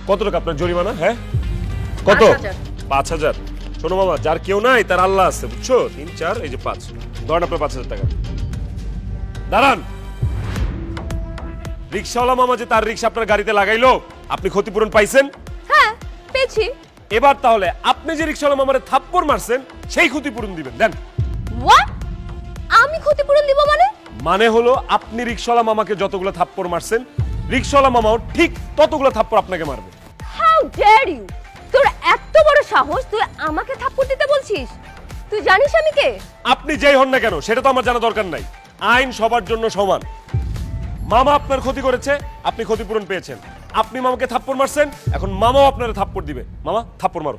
কত টাকা আপনার জরিমানা? হ্যাঁ কত? 5,000। শোনো মামা, যার কেউ নাই তার আল্লাহ আছে, বুঝছো? 3 4 এই যে 5, ধরেন আপনার 5,000 টাকা। দাঁড়ান, রিক্সাওয়ালা মামা যে তার রিক্সা আপনার গাড়িতে লাগাইলো, আপনি ক্ষতিপূরণ পাইছেন? হ্যাঁ পেয়েছি। এবার তাহলে আপনি যে রিক্সাওয়ালা মামারে থাপ্পড় মারছেন সেই ক্ষতিপূরণ দিবেন, দেন। হোয়াট? আমি ক্ষতিপূরণ দিব মানে? মানে হলো আপনি রিক্সাওয়ালা মামাকে যতগুলো থাপ্পড় মারছেন, রিক্সাওয়ালা মামাও ঠিক ততগুলো থাপ্পড় আপনাকে মারবে। How dare you! তোর এত বড় সাহস, তুই আমাকে থাপ্পড় দিতে বলছিস? তুই জানিস আমি কে? আপনি যেই হন না কেন সেটা তো আমার জানা দরকার নাই। আইন সবার জন্য সমান। মামা আপনার ক্ষতি করেছে, আপনি ক্ষতিপূরণ পেয়েছেন। আপনি মামাকে থাপ্পড় মারছেন, এখন মামাও আপনার থাপ্পড় দিবে। মামা থাপ্পড় মারো।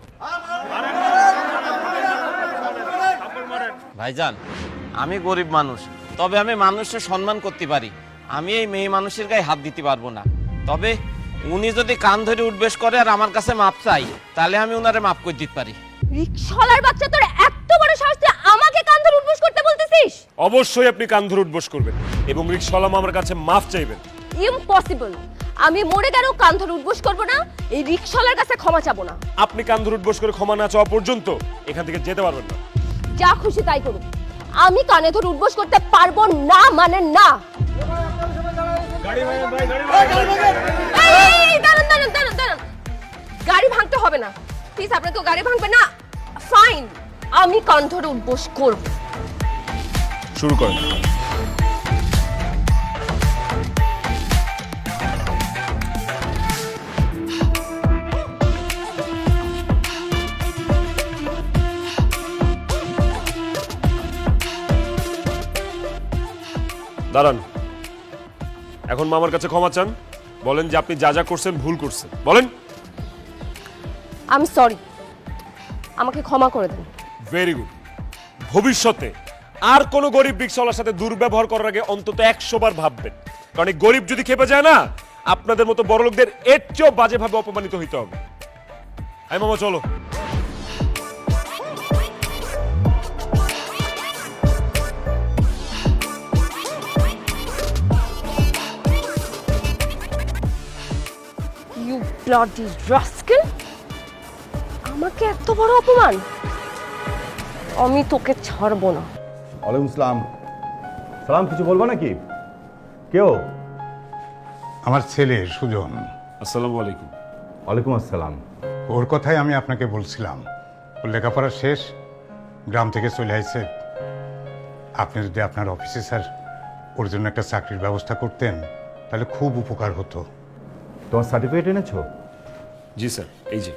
ভাইজান, আমি গরিব মানুষ, তবে আমি মানুষের সম্মান করতে পারি। আমি এই মেয়ে মানুষের গায়ে হাত দিতে পারবো না। তবে উনি যদি কান ধরে উঠবেশ করে আর আমার কাছে মাপ চাই, তাহলে আমি উনারে মাপ করে দিতে পারি। রিকশালার বাচ্চা, তোর এত বড় সাহস, তুই আমাকে কান ধরে উঠবোস করতে বলতেছিস? অবশ্যই আপনি কান ধরে উঠবোস করবেন এবং রিক্সাওয়ালা মামার কাছে মাফ চাইবেন। ইম্পসিবল! আমি মরে গেলেও কান ধরে উঠবোস করব না, এই রিকশালার কাছে ক্ষমা চাবো না। আপনি কান ধরে উঠবোস করে ক্ষমা না চাওয়া পর্যন্ত এখান থেকে যেতে পারবেন না। যা খুশি তাই করুন, আমি কানে ধরে উঠবোস করতে পারবো না, মানে না। এই, দাঁড়ান দাঁড়ান দাঁড়ান দাঁড়ান, গাড়ি ভাঙতে হবে না প্লিজ, আপনাকে গাড়ি ভাঙবে না। ফাইন, আমি কান ধরে উঠবোস করব। শুরু করেন। দাঁড়ান, এখন মামার কাছে ক্ষমা চান। বলেন যে আপনি যা যা করছেন ভুল করছেন, বলেন। আমি সরি, আমাকে ক্ষমা করে দেন। Very good. ভবিষ্যতে আর কোন গরিব রিক্সাওয়ালার সাথে দুর্ব্যবহার করার আগে অন্তত 100 বার ভাববেন, কারণ এই গরিব যদি খেপে যায় না, আপনাদের মতো বড় লোকদের এর চেয়েও বাজেভাবে অপমানিত হইতে হবে। আই মামা চলো। You bloody rascal! আমাকে এত বড় অপমান! আমি তোকে ছাড়বো না। ওয়ালাইকুম সালাম। সালাম, কিছু বলবো নাকি? কেউ? আমার ছেলে সুজন। আসসালামু আলাইকুম। ওয়ালাইকুম আসসালাম। ওর কথাই আমি আপনাকে বলছিলাম। ওর লেখাপড়া শেষ, গ্রাম থেকে চলে আসছে। আপনি যদি আপনার অফিসে স্যার ওর জন্য একটা চাকরির ব্যবস্থা করতেন তাহলে খুব উপকার হতো। তোমার সার্টিফিকেট এনেছো? জি স্যার, এই যে।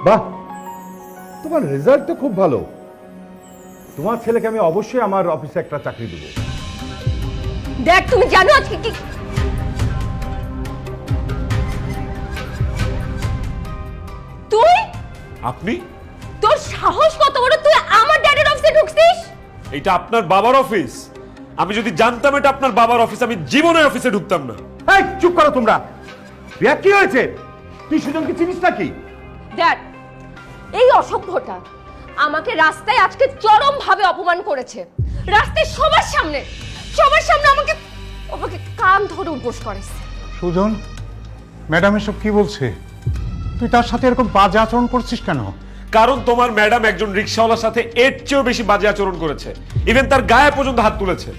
বাহ, তোমার রেজাল্ট তো খুব ভালো। তোমার ছেলেকে আমি অবশ্যই আমার অফিসে একটা চাকরি দেবো। দেখ, তুমি জানো আজকে কি? তুই? আপনি? তোর সাহস কত বড়, তুই আমার ড্যাডির অফিসে ঢুকছিস? এটা আপনার বাবার অফিস। আমি যদি জানতাম এটা আপনার বাবার অফিস, আমি জীবনে অফিসে ঢুকতাম না। এই চুপ করো তোমরা। রিয়া, কি হয়েছে? তুই সুজনকে চিনিস নাকি? ড্যাড, এই অসভ্যটা আমাকে রাস্তায় আজকে চরম ভাবে অপমান করেছে। রাস্তায় সবার সামনে আমাকে আমাকে কান ধরে উঠবোস করেছে। সুজন, ম্যাডাম এসব কি বলছে? তুই তার সাথে এরকম বাজে আচরণ করছিস কেন? কারণ তোমার ম্যাডাম একজন রিক্সাওয়ালার সাথে এর চেয়েও বেশি বাজে আচরণ করেছে। ইভেন তার গায়ে পর্যন্ত হাত তুলেছে।